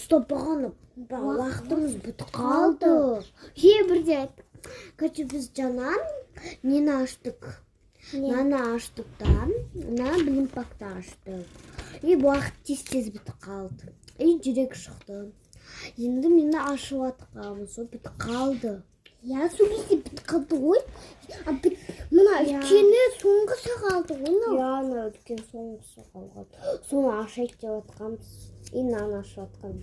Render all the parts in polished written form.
ұстап уақытымыз бітіп қалды. Бірде короче біз жанан нені аштық. Наны аштық да, блинпакты аштық. Уақыт тез бітіп қалды. Жүрек шықты. Енді мені ашып атқамыз, сол бітіп қалды. Сол кезде бітіп қалды ғой. Мына үлкені соңғысы қалды ғой. Ана үлкен соңғысы қалған. Соны ашайық деп атқамыз. Наны ашып атқамыз.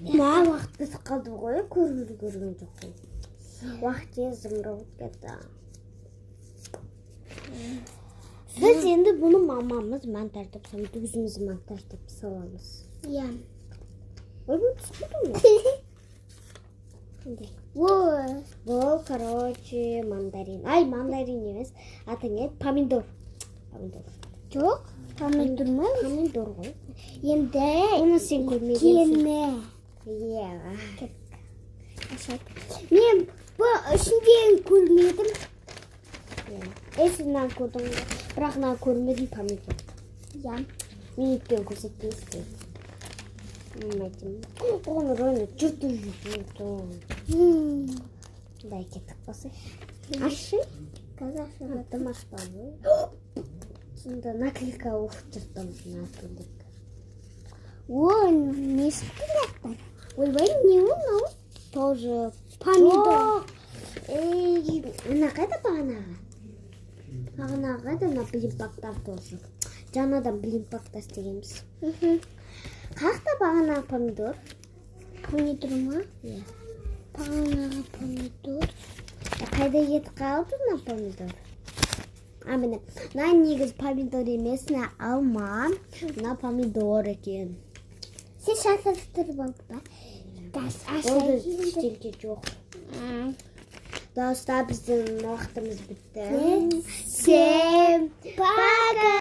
Уақыт бітіп қалды ғой, көрген жоқ қой. Уақыт тез зымырап кетті. Біз енді бұны мамамыз монтаждап салады, өзіміз монтаждап саламыз. Ой, бұл түспеді ме? Бұл, короче, мандарин. Мандарин емес, аты не? Помидор. Жоқ, помидор ма? Помидор ғой. Енді оны сен көрмегенсің. Мен бұл ішінде көрмедім. Есімнен көрдім, бірақ көрмедім помидор. Мен еткен көрсетпейсің. Оны ройны жүрді. Дай кеттік басы. Ашы? Атым ашпады. Сонда наклейка оқып жүрдім. Ой, не шықпылақтар? Ойбай, не ол? Тоже помидор. Ана қайда бағанағы? Бағанағы да блинпактар тоже. Жаңадан блинпактар істегенбіз. Қақта бағанағы помидор? Помидор ма? Бағанағы помидор. Қайда ет қалды на помидор? Міне, негіз помидор емес, алма, помидор екен. Сен шатырып алды ба? Ол ештеңке жоқ. Достар, біздің уақытымыз бітті. Всем пока!